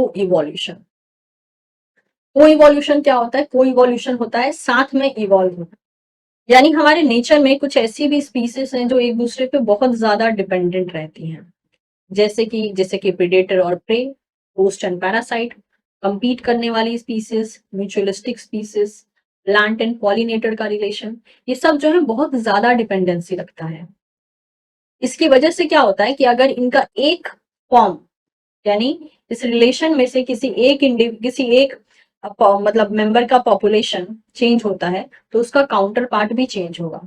को इवोल्यूशन। को इवोल्यूशन क्या होता है? को इवोल्यूशन होता है साथ में इवॉल्व होना। यानी हमारे नेचर में कुछ ऐसी भी स्पीसीज हैं जो एक दूसरे पे बहुत ज्यादा डिपेंडेंट रहती हैं, जैसे कि प्रेडेटर और prey, host and parasite, compete करने वाली species, mutualistic species, plant and pollinator का रिलेशन, ये सब जो है बहुत ज्यादा डिपेंडेंसी रखता है। इसकी वजह से क्या होता है कि अगर इनका एक फॉर्म, यानी इस रिलेशन में से किसी एक मतलब मेंबर का पॉपुलेशन चेंज होता है तो उसका काउंटर पार्ट भी चेंज होगा।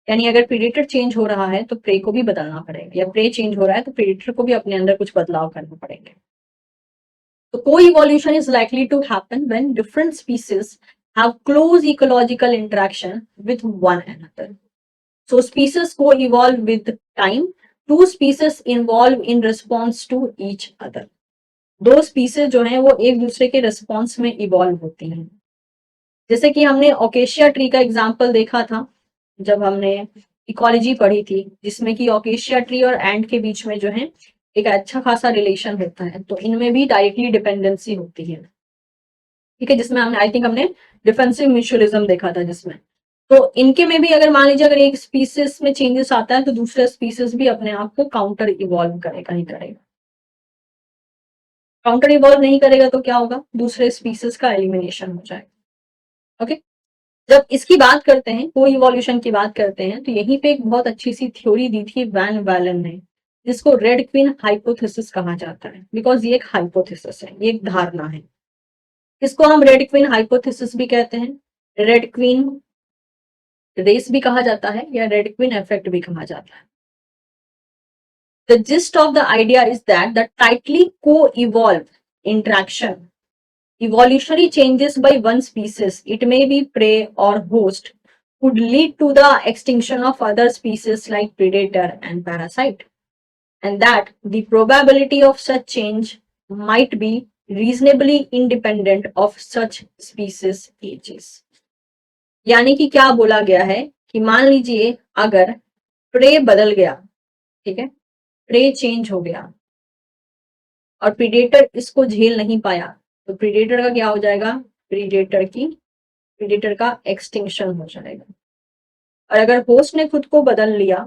यानी अगर प्रेडेटर चेंज हो रहा है तो प्रे को भी बदलना पड़ेगा, या प्रे चेंज हो रहा है तो प्रेडेटर को भी अपने अंदर कुछ बदलाव करना पड़ेंगे। तो co-evolution is likely to happen when different species have close ecological interaction with one another. So species co-evolve with time. Two species involve in response to each other. दो स्पीसीज जो हैं वो एक दूसरे के रिस्पॉन्स में इवॉल्व होती हैं। जैसे कि हमने ओकेशिया ट्री का एग्जाम्पल देखा था जब हमने इकोलॉजी पढ़ी थी, जिसमें कि ओकेशिया ट्री और एंट के बीच में जो है एक अच्छा खासा रिलेशन होता है, तो इनमें भी डायरेक्टली डिपेंडेंसी होती है। ठीक है, जिसमें हमने आई थिंक हमने डिफेंसिव म्यूचुअलिज्म देखा था जिसमें, तो इनके में भी अगर मान लीजिए अगर एक स्पीसीज में चेंजेस आता है तो दूसरा स्पीसीज भी अपने आप को काउंटर इवॉल्व करेगा ही करेगा। काउंटर इवॉल्व नहीं करेगा तो क्या होगा? दूसरे स्पीसीज का एलिमिनेशन हो जाएगा। ओके, जब इसकी बात करते हैं, को इवोल्यूशन की बात करते हैं, तो यहीं पे एक बहुत अच्छी सी थ्योरी दी थी वैन वैलन ने, जिसको रेड क्वीन हाइपोथेसिस कहा जाता है। बिकॉज ये एक हाइपोथेसिस है, ये एक धारणा है। इसको हम रेड क्वीन हाइपोथेसिस भी कहते हैं, रेड क्वीन रेस भी कहा जाता है, या रेड क्वीन इफेक्ट भी कहा जाता है। The gist of the idea is that the tightly co-evolved interaction, evolutionary changes by one species, it may be prey or host, could lead to the extinction of other species like predator and parasite, and that the probability of such change might be reasonably independent of such species ages. यानी कि क्या बोला गया है कि मान लीजिए अगर प्रे बदल गया, ठीक है, प्रे चेंज हो गया और प्रीडेटर इसको झेल नहीं पाया, तो प्रीडेटर का क्या हो जाएगा? प्रीडेटर का एक्सटिंक्शन हो जाएगा। और अगर होस्ट ने खुद को बदल लिया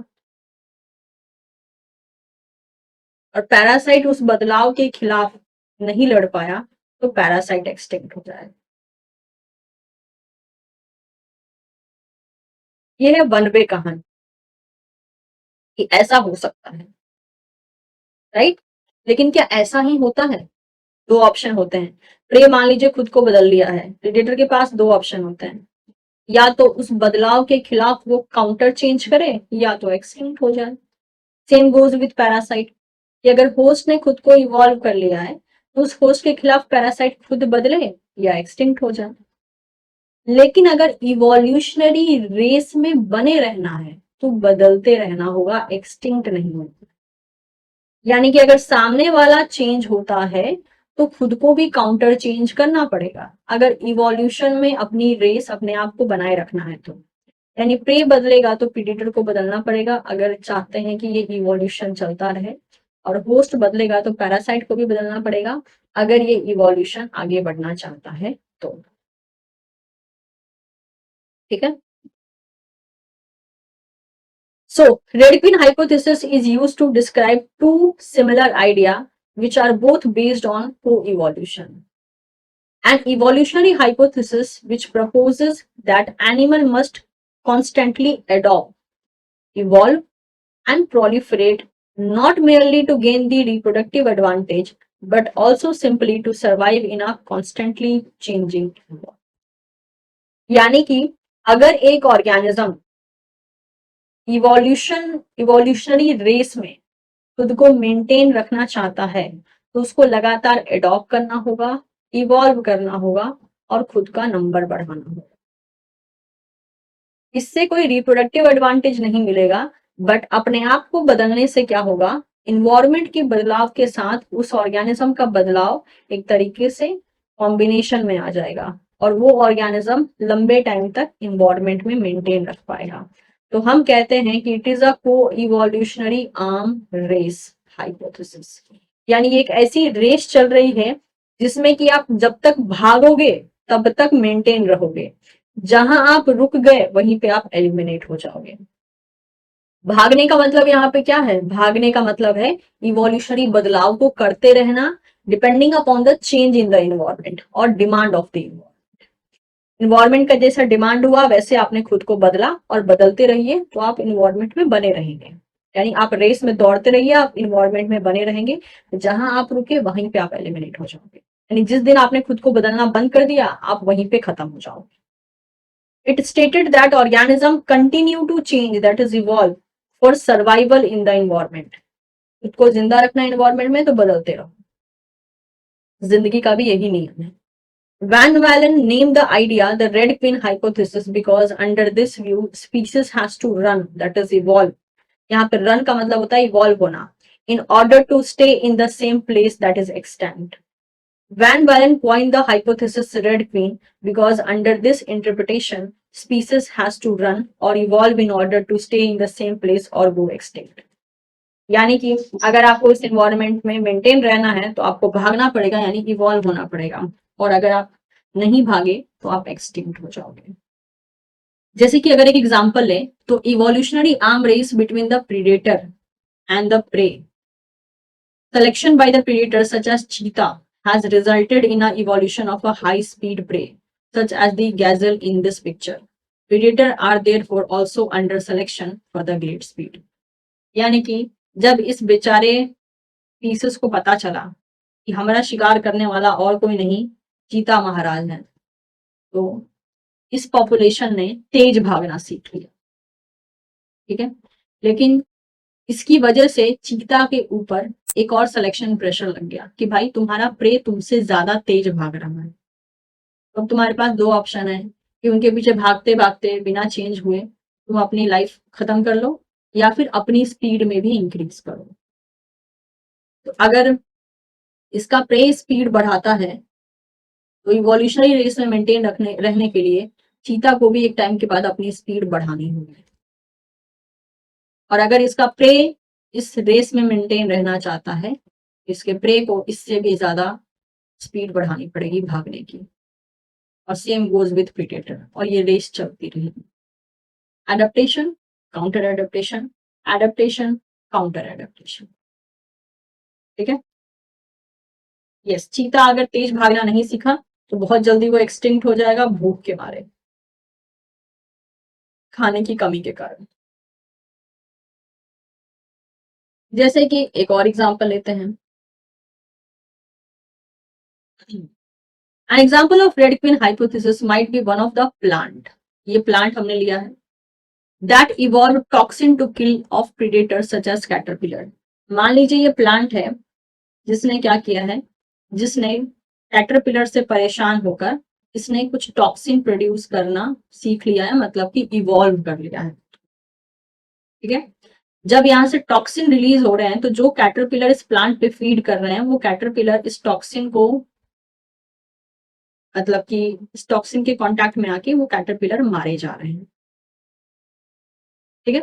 और पैरासाइट उस बदलाव के खिलाफ नहीं लड़ पाया, तो पैरासाइट एक्सटिंक्ट हो जाएगा। यह है वन वे कहानी कि ऐसा हो सकता है, राइट? लेकिन क्या ऐसा ही होता है? दो ऑप्शन होते हैं। प्रे मान लीजिए खुद को बदल लिया है, प्रेडेटर के पास दो ऑप्शन होते हैं, या तो उस बदलाव के खिलाफ वो काउंटर चेंज करे या तो एक्सटिंक्ट हो जाए। सेम गोज विथ पैरासाइट कि अगर होस्ट ने खुद को इवॉल्व कर लिया है तो उस होस्ट के खिलाफ पैरासाइट खुद बदले या एक्सटिंक्ट हो जाए। लेकिन अगर इवोल्यूशनरी रेस में बने रहना है तो बदलते रहना होगा, एक्सटिंक्ट नहीं होगा। यानी कि अगर सामने वाला चेंज होता है तो खुद को भी काउंटर चेंज करना पड़ेगा, अगर इवोल्यूशन में अपनी रेस अपने आप को बनाए रखना है तो। यानी प्रे बदलेगा तो प्रीडेटर को बदलना पड़ेगा अगर चाहते हैं कि ये इवोल्यूशन चलता रहे, और होस्ट बदलेगा तो पैरासाइट को भी बदलना पड़ेगा अगर ये इवोल्यूशन आगे बढ़ना चाहता है तो। ठीक है, so red queen hypothesis is used to describe two similar ideas which are both based on co-evolution. An evolutionary hypothesis which proposes that animal must constantly adopt, evolve, and proliferate not merely to gain the reproductive advantage but also simply to survive in a constantly changing environment. यानी कि अगर एक organism evolutionary race में खुद को maintain रखना चाहता है तो उसको लगातार एडॉप्ट करना होगा, इवॉल्व करना होगा और खुद का नंबर बढ़ाना होगा। इससे कोई रिप्रोडक्टिव एडवांटेज नहीं मिलेगा, बट अपने आप को बदलने से क्या होगा? इन्वायरमेंट के बदलाव के साथ उस ऑर्गेनिज्म का बदलाव एक तरीके से कॉम्बिनेशन में आ जाएगा और वो ऑर्गेनिज्म लंबे टाइम तक इन्वायरमेंट में मेंटेन रख पाएगा। तो हम कहते हैं कि इट इज अ को इवोल्यूशनरी आर्म रेस हाइपोथेसिस। यानी एक ऐसी रेस चल रही है जिसमें कि आप जब तक भागोगे तब तक मेंटेन रहोगे, जहां आप रुक गए वहीं पे आप एलिमिनेट हो जाओगे। भागने का मतलब यहाँ पे क्या है? भागने का मतलब है इवोल्यूशनरी बदलाव को करते रहना, depending upon the change in the environment और डिमांड ऑफ द इन्वायरमेंट का जैसा डिमांड हुआ वैसे आपने खुद को बदला और बदलते रहिए तो आप इन्वायरमेंट में बने रहेंगे। यानी आप रेस में दौड़ते रहिए, आप इन्वायरमेंट में बने रहेंगे, जहां आप रुके वहीं पे आप एलिमिनेट हो जाओगे। यानी जिस दिन आपने खुद को बदलना बंद कर दिया आप वहीं पे खत्म हो जाओगे। It stated that organism continue to change, that is evolve for survival in the environment. खुद को जिंदा रखना एनवायरमेंट में तो बदलते रहो, जिंदगी का भी यही नियम है। Van Walen named the idea the red queen hypothesis because under this view species has to run, that is evolve. यहाँ पे run का मतलब होता है evolve होना, in order to stay in the same place, that is extant. Van Walen coined the hypothesis red queen because under this interpretation species has to run or evolve in order to stay in the same place or go extinct. यानी कि अगर आपको इस environment में maintain रहना है तो आपको भागना पड़ेगा, यानी इवॉल्व होना पड़ेगा, और अगर आप नहीं भागे तो आप एक्सटिंक्ट हो जाओगे। जैसे कि अगर एक एग्जांपल लें तो evolutionary arm race between the predator and the prey, selection by the predator such as cheetah has resulted in an evolution of a high speed prey such as the gazelle in this picture. Predator are therefore also under selection for the great speed. यानी कि जब इस बेचारे pieces को पता चला कि हमारा शिकार करने वाला और कोई नहीं चीता महाराज है, तो इस पॉपुलेशन ने तेज भागना सीख लिया। ठीक है, लेकिन इसकी वजह से चीता के ऊपर एक और सिलेक्शन प्रेशर लग गया कि भाई तुम्हारा प्रे तुमसे ज्यादा तेज भाग रहा है। तो अब तुम्हारे पास दो ऑप्शन है कि उनके पीछे भागते भागते बिना चेंज हुए तुम अपनी लाइफ खत्म कर लो या फिर अपनी स्पीड में भी इंक्रीज करो। तो अगर इसका प्रे स्पीड बढ़ाता है तो इवोल्यूशनरी रेस में मेंटेन रहने के लिए चीता को भी एक टाइम के बाद अपनी स्पीड बढ़ानी होगी, और अगर इसका प्रे इस रेस में मेंटेन रहना चाहता है इसके प्रे को इससे भी ज्यादा स्पीड बढ़ानी पड़ेगी भागने की, और सेम गोज विथ प्रीडेटर, और ये रेस चलती रहेगी। Adaptation, counter adaptation, adaptation, counter adaptation. ठीक है, यस, चीता अगर तेज भागना नहीं सीखा तो बहुत जल्दी वो एक्सटिंक्ट हो जाएगा भूख के मारे, खाने की कमी के कारण। जैसे कि एक और एग्जांपल लेते हैं, An example of red queen hypothesis might be one of the plant. ये plant हमने लिया है that evolved toxin to kill off predators such as caterpillar. मान लीजिए ये plant है जिसने क्या किया है, जिसने कैटरपिलर से परेशान होकर इसने कुछ टॉक्सिन प्रोड्यूस करना सीख लिया है, मतलब कि इवॉल्व कर लिया है। ठीक है, जब यहाँ से टॉक्सिन रिलीज हो रहे हैं तो जो कैटरपिलर इस प्लांट पे फीड कर रहे हैं वो कैटरपिलर इस टॉक्सिन को, मतलब कि इस टॉक्सिन के कांटेक्ट में आके वो कैटरपिलर मारे जा रहे हैं। ठीक है,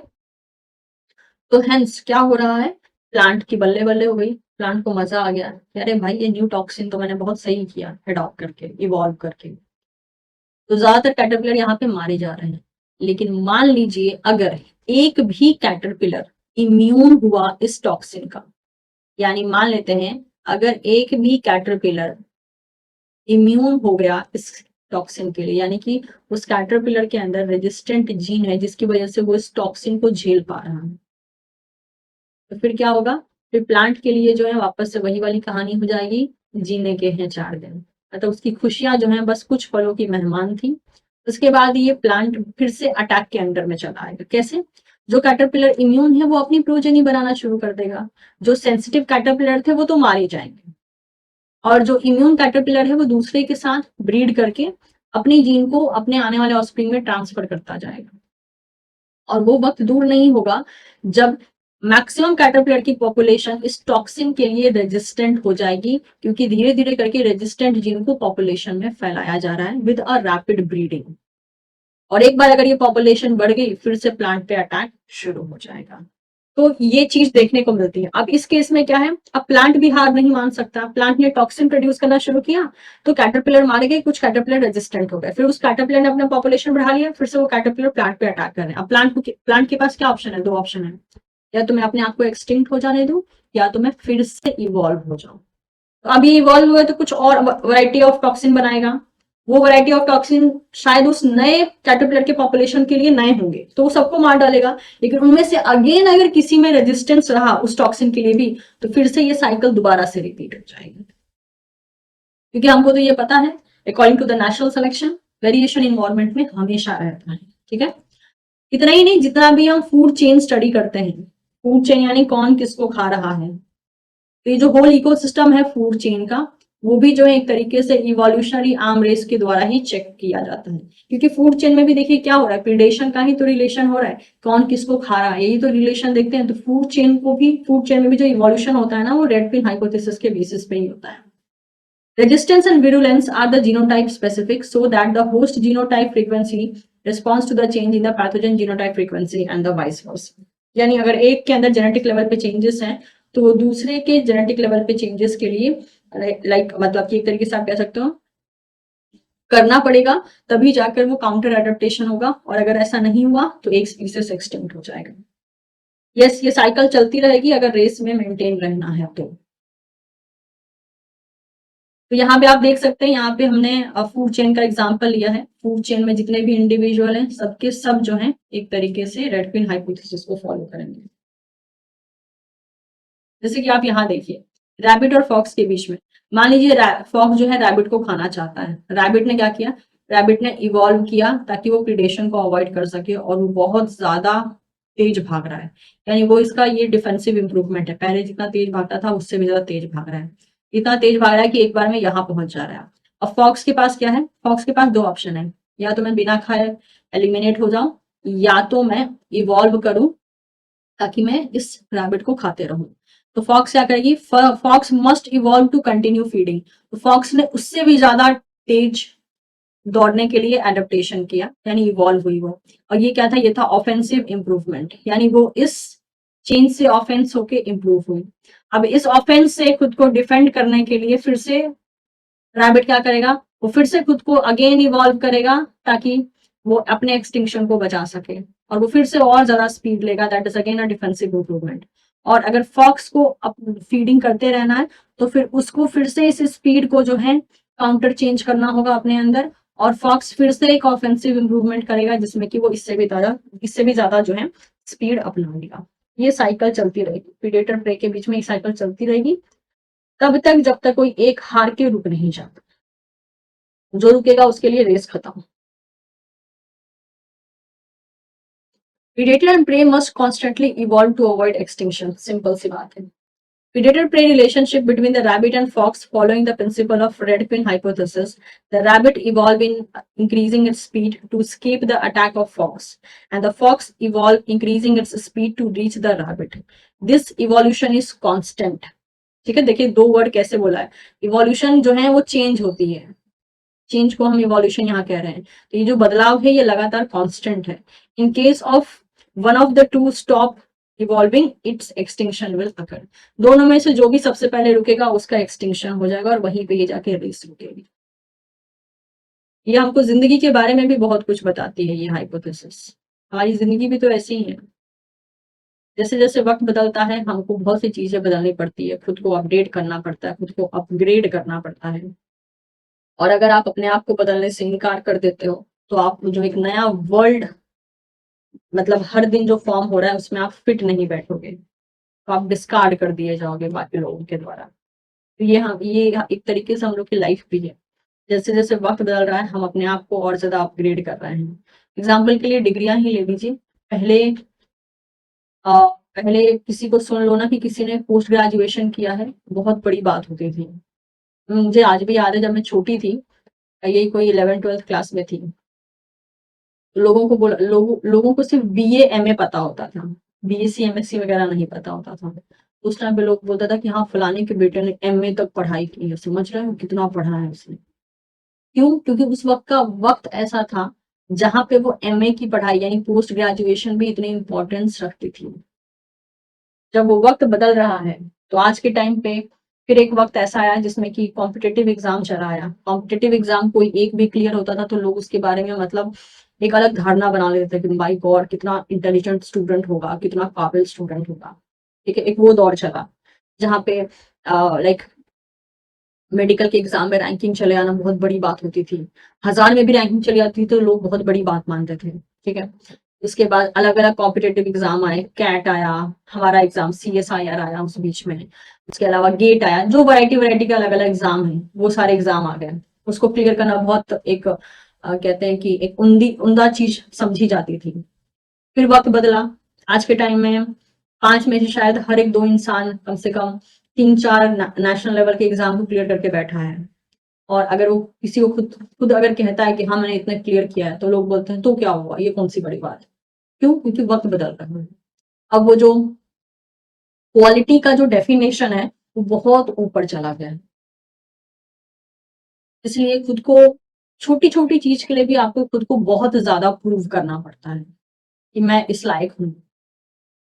तो हेंस क्या हो रहा है, प्लांट की बल्ले बल्ले हो गई, प्लांट को मजा आ गया, अरे भाई ये न्यू टॉक्सिन तो मैंने बहुत सही किया अडॉप्ट करके, इवॉल्व करके। तो ज्यादातर कैटरपिलर यहाँ पे मारे जा रहे हैं। लेकिन मान लीजिए अगर एक भी कैटरपिलर इम्यून हुआ इस टॉक्सिन का, यानी मान लेते हैं अगर एक भी कैटरपिलर इम्यून हो गया इस टॉक्सिन के लिए, यानी कि उस कैटरपिलर के अंदर रेजिस्टेंट जीन है जिसकी वजह से वो इस टॉक्सिन को झेल पा रहा है, तो फिर क्या होगा, फिर प्लांट के लिए जो है वापस से वही वाली कहानी हो जाएगी, जीने के हैं 4 दिन, मतलब उसकी खुशियां जो है बस कुछ पलों की मेहमान थी। उसके बाद ये प्लांट फिर से अटैक के अंडर में चला आएगा। कैसे, जो कैटरपिलर इम्यून है वो अपनी प्रोजेनी बनाना शुरू कर देगा, जो सेंसिटिव कैटरपिलर थे वो तो मारे जाएंगे, और जो इम्यून कैटरपिलर है वो दूसरे के साथ ब्रीड करके अपनी जीन को अपने आने वाले ऑफस्प्रिंग में ट्रांसफर करता जाएगा। और वो वक्त दूर नहीं होगा जब मैक्सिमम कैटरपिलर की पॉपुलेशन इस टॉक्सिन के लिए रेजिस्टेंट हो जाएगी, क्योंकि धीरे धीरे करके रेजिस्टेंट जीन को पॉपुलेशन में फैलाया जा रहा है विद अ रैपिड ब्रीडिंग। और एक बार अगर ये पॉपुलेशन बढ़ गई फिर से प्लांट पे अटैक शुरू हो जाएगा। तो ये चीज देखने को मिलती है। अब इस केस में क्या है, अब प्लांट भी हार नहीं मान सकता, प्लांट ने टॉक्सिन प्रोड्यूस करना शुरू किया, तो कैटरपिलर मारे गए, कुछ कैटरपिलर रेजिस्टेंट हो गए, फिर उस कैटरपिलर ने अपना पॉपुलेशन बढ़ा लिया, फिर से वो कैटरपिलर प्लांट पे अटैक कर रहे हैं। अब प्लांट के पास क्या ऑप्शन है, दो ऑप्शन है, या तो मैं अपने आप को एक्सटिंक्ट हो जाने दूं, या तो मैं फिर से इवॉल्व हो जाऊं। तो अब ये इवॉल्व हुआ तो कुछ और वैरायटी ऑफ टॉक्सिन बनाएगा, वो वैरायटी ऑफ टॉक्सिन शायद उस नए कैटरपिलर के पॉपुलेशन के लिए नए होंगे, तो वो सबको मार डालेगा। लेकिन उनमें से अगेन अगर किसी में रेजिस्टेंस रहा उस टॉक्सिन के लिए भी, तो फिर से ये साइकिल दोबारा से रिपीट हो जाएगी। क्योंकि हमको तो ये पता है, according to the natural selection, variation environment में हमेशा रहता है। ठीक है, इतना ही नहीं, जितना भी हम फूड चेन स्टडी करते हैं, फूड चेन यानी कौन किसको खा रहा है, तो ये जो होल इकोसिस्टम है फूड चेन का, वो भी जो है एक तरीके से इवोल्यूशनरी आर्म रेस के द्वारा ही चेक किया जाता है। क्योंकि फूड चेन में भी देखिए क्या हो रहा है, प्रीडेशन का ही तो रिलेशन हो रहा है, कौन किसको खा रहा है, यही तो रिलेशन देखते हैं। तो फूड चेन में भी जो इवोल्यूशन होता है ना, वो रेड पिन हाइपोथेसिस के बेसिस पे ही होता है। Resistance and virulence are the genotype specific, so that the host genotype frequency responds to the change in the pathogen genotype frequency and the vice versa. यानी अगर एक के अंदर जेनेटिक लेवल पे चेंजेस हैं, तो दूसरे के जेनेटिक लेवल पे चेंजेस के लिए मतलब कि एक तरीके से आप कह सकते हो करना पड़ेगा, तभी जाकर वो काउंटर एडेप्टेशन होगा, और अगर ऐसा नहीं हुआ तो एक स्पीसीज एक्सटिंक्ट हो जाएगा। यस, ये साइकिल चलती रहेगी अगर रेस में मेंटेन रहना है तो यहाँ पे आप देख सकते हैं, यहाँ पे हमने फूड चेन का एग्जांपल लिया है। फूड चेन में जितने भी इंडिविजुअल हैं, सबके सब जो हैं एक तरीके से रेड पिन हाइपोथेसिस को फॉलो करेंगे। जैसे कि आप यहाँ देखिए, रैबिट और फॉक्स के बीच में, मान लीजिए फॉक्स जो है रैबिट को खाना चाहता है, रैबिट ने क्या किया, रैबिट ने इवॉल्व किया ताकि वो प्रीडेशन को अवॉइड कर सके, और वो बहुत ज्यादा तेज भाग रहा है, यानी वो इसका ये डिफेंसिव इंप्रूवमेंट है, पहले जितना तेज भागता था उससे भी ज्यादा तेज भाग रहा है, इतना तेज भाग रहा है कि एक बार में यहाँ पहुंच जा रहा है। अब फॉक्स के पास क्या है, फॉक्स के पास दो ऑप्शन है, या तो मैं बिना खाए एलिमिनेट हो जाऊं, या तो मैं इवॉल्व करूं ताकि मैं इस रैबिट को खाते रहूं। तो फॉक्स क्या करेगी, fox must evolve to continue feeding, तो फॉक्स ने उससे भी ज्यादा तेज दौड़ने के लिए एडेप्टेशन किया, यानी इवॉल्व हुई वो। और ये क्या था, ये था ऑफेंसिव इंप्रूवमेंट, यानी वो इस चेंज से ऑफेंस होके इंप्रूव हुई। अब इस ऑफेंस से खुद को डिफेंड करने के लिए फिर से रैबिट क्या करेगा, वो फिर से खुद को अगेन इवॉल्व करेगा ताकि वो अपने एक्सटिंक्शन को बचा सके, और वो फिर से और ज्यादा स्पीड लेगा, that is again a defensive improvement. और अगर फॉक्स को फीडिंग करते रहना है, तो फिर उसको फिर से इस स्पीड को जो है काउंटर चेंज करना होगा अपने अंदर, और फॉक्स फिर से एक ऑफेंसिव इंप्रूवमेंट करेगा जिसमें कि वो इससे भी ज्यादा जो है स्पीड अपना लेगा। ये साइकिल चलती रहेगी, प्रीडेटर प्रे के बीच में एक साइकिल चलती रहेगी तब तक जब तक कोई एक हार के रुक नहीं जाता, जो रुकेगा उसके लिए रेस खत्म। Predator and prey must constantly evolve to avoid extinction. Simple सी बात है। Predator prey relationship between the rabbit and fox following the principle of red pin hypothesis. The rabbit evolved in increasing its speed to escape the attack of fox, and the fox evolved increasing its speed to reach the rabbit. This evolution is constant. ठीक है, देखिए दो word कैसे बोला है, evolution जो है वो चेंज होती है, चेंज को हम इवोल्यूशन यहाँ कह रहे हैं, तो ये जो बदलाव है ये लगातार कांस्टेंट है। In case of one of the two stop evolving, it's extinction will occur. दोनों में से जो भी सबसे पहले रुकेगा उसका एक्सटिंक्शन हो जाएगा, और वहीं पे ये जाके रेस रुकेगी। ये हमको जिंदगी के बारे में भी बहुत कुछ बताती है ये हाइपोथेसिस। हमारी जिंदगी भी तो ऐसी ही है, जैसे जैसे वक्त बदलता है हमको बहुत सी चीजें बदलनी पड़ती है, खुद को अपडेट करना पड़ता है, खुद को अपग्रेड करना पड़ता है। और अगर आप अपने आप को बदलने से इनकार कर देते हो, तो आप जो एक नया वर्ल्ड, मतलब हर दिन जो फॉर्म हो रहा है उसमें आप फिट नहीं बैठोगे, तो आप डिस्कार्ड कर दिए जाओगे बाकी लोगों के द्वारा। तो ये एक तरीके से हम लोग की लाइफ भी है, जैसे जैसे वक्त बदल रहा है हम अपने आप को और ज्यादा अपग्रेड कर रहे हैं। एग्जाम्पल के लिए डिग्रियां ही ले लीजिए, पहले पहले किसी को सुन लो ना कि किसी ने पोस्ट ग्रेजुएशन किया है, बहुत बड़ी बात होती थी। मुझे आज भी याद है, जब मैं छोटी थी, यही कोई 11th-12th क्लास में थी, लोगों को सिर्फ बीए एमए पता होता था, बीएससी एमएससी वगैरह नहीं पता होता था। उस टाइम पे लोग बोलता था कि हाँ फलाने के बेटे ने एमए तक पढ़ाई की है, समझ रहे हो कितना पढ़ा है उसने। क्यों, क्योंकि उस वक्त का वक्त ऐसा था जहां पे वो एमए की पढ़ाई यानी पोस्ट ग्रेजुएशन भी इतनी इंपॉर्टेंस रखती थी। जब वो वक्त बदल रहा है, तो आज के टाइम पे फिर एक वक्त ऐसा आया जिसमें कि कॉम्पिटिटिव एग्जाम चला आया। कॉम्पिटिटिव एग्जाम कोई एक भी क्लियर होता था तो लोग उसके बारे में मतलब एक अलग धारणा बना लेते थे कि भाई गॉड कितना इंटेलिजेंट स्टूडेंट होगा, कितना काबिल स्टूडेंट होगा। ठीक है, एक वो दौर चला जहाँ पे लाइक मेडिकल के एग्जाम में रैंकिंग चले आना बहुत बड़ी बात होती थी। 1000 में भी रैंकिंग चली आती थी तो लोग बहुत बड़ी बात मानते थे। ठीक है, उसके बाद अलग अलग कॉम्पिटेटिव एग्जाम आए, कैट आया, हमारा एग्जाम CSIR आया उस बीच में, उसके अलावा गेट आया, जो वैरायटी वैरायटी के अलग अलग एग्जाम है वो सारे एग्जाम आ गए। उसको क्लियर करना बहुत एक कहते हैं कि एक उमदा चीज समझी जाती थी। फिर वक्त बदला। आज के टाइम में 5 में से शायद हर एक 2 इंसान कम से कम 3-4 नेशनल लेवल के एग्जाम को क्लियर करके बैठा है। और अगर वो किसी को खुद खुद अगर कहता है कि हाँ मैंने इतना क्लियर किया है, तो लोग बोलते हैं तो क्या हुआ, ये कौन सी बड़ी बात है। क्यों? क्योंकि वक्त बदल रहा है। अब वो जो क्वालिटी का जो डेफिनेशन है वो बहुत ऊपर चला गया है। इसलिए खुद को छोटी छोटी चीज के लिए भी आपको खुद को बहुत ज्यादा प्रूव करना पड़ता है कि मैं इस लायक हूँ।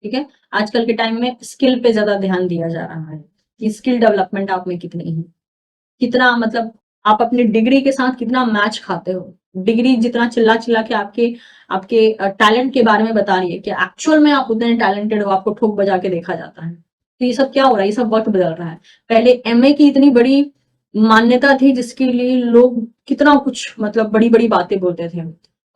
ठीक है, आजकल के टाइम में स्किल पे ज्यादा ध्यान दिया जा रहा है कि स्किल डेवलपमेंट आप में कितनी है, कितना मतलब आप अपनी डिग्री के साथ कितना मैच खाते हो। डिग्री जितना चिल्ला चिल्ला के आपके आपके टैलेंट के बारे में बता रही है कि एक्चुअल में आप उतने टैलेंटेड हो, आपको ठोक बजा के देखा जाता है। तो ये सब क्या हो रहा है, ये सब वक्त बदल रहा है। पहले MA की इतनी बड़ी मान्यता थी जिसके लिए लोग कितना कुछ मतलब बड़ी बड़ी बातें बोलते थे।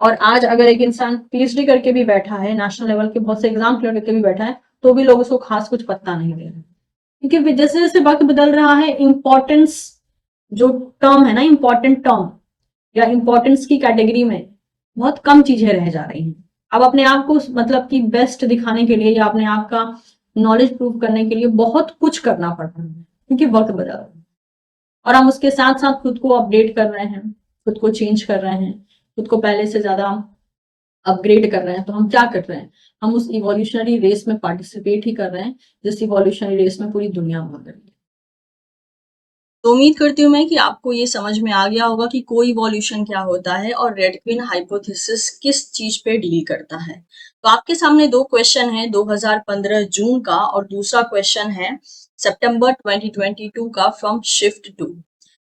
और आज अगर एक इंसान PhD करके भी बैठा है, नेशनल लेवल के बहुत से एग्जाम क्लियर करके भी बैठा है, तो भी लोग उसको खास कुछ पता नहीं दे रहे। क्योंकि जैसे जैसे वक्त बदल रहा है, इंपॉर्टेंस जो टर्म है ना, इंपॉर्टेंट टर्म या इंपॉर्टेंस की कैटेगरी में बहुत कम चीजें रह जा रही हैं। अब अपने आप को मतलब कि बेस्ट दिखाने के लिए या अपने आप का नॉलेज प्रूव करने के लिए बहुत कुछ करना पड़ रहा है क्योंकि वक्त बदल रहा है। और हम उसके साथ साथ खुद को अपडेट कर रहे हैं, खुद को चेंज कर रहे हैं, खुद को पहले से ज्यादा अपग्रेड कर रहे हैं। तो हम क्या कर रहे हैं, हम उस इवोल्यूशनरी रेस में पार्टिसिपेट ही कर रहे हैं जिस इवोल्यूशनरी रेस में पूरी दुनिया भाग रही है। तो उम्मीद करती हूँ मैं कि आपको ये समझ में आ गया होगा कि को इवोल्यूशन क्या होता है और रेड क्वीन हाइपोथेसिस किस चीज पे डील करता है। तो आपके सामने दो क्वेश्चन है, 2015 जून का और दूसरा क्वेश्चन है सितंबर 2022 का फ्रॉम शिफ्ट 2।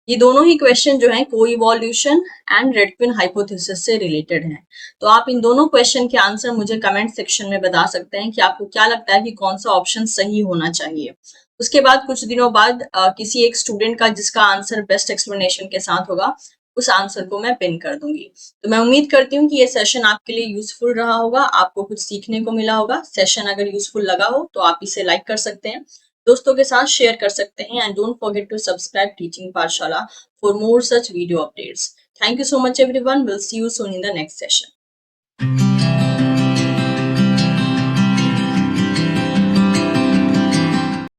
ये दोनों ही क्वेश्चन जो है को evolution and red queen hypothesis से रिलेटेड हैं। तो आप इन दोनों क्वेश्चन के आंसर मुझे कमेंट सेक्शन में बता सकते हैं कि आपको क्या लगता है कि कौन सा ऑप्शन सही होना चाहिए। उसके बाद कुछ दिनों बाद किसी एक स्टूडेंट का जिसका आंसर बेस्ट एक्सप्लेनेशन के साथ होगा, उस आंसर को मैं पिन कर दूंगी। तो मैं उम्मीद करती हूँ कि ये सेशन आपके लिए यूजफुल रहा होगा, आपको कुछ सीखने को मिला होगा। सेशन अगर यूजफुल लगा हो तो आप इसे लाइक कर सकते हैं, दोस्तों के साथ शेयर कर सकते हैं and don't forget to subscribe teaching Pathshala for more such video updates. Thank you so much everyone. We'll see you soon in the next session.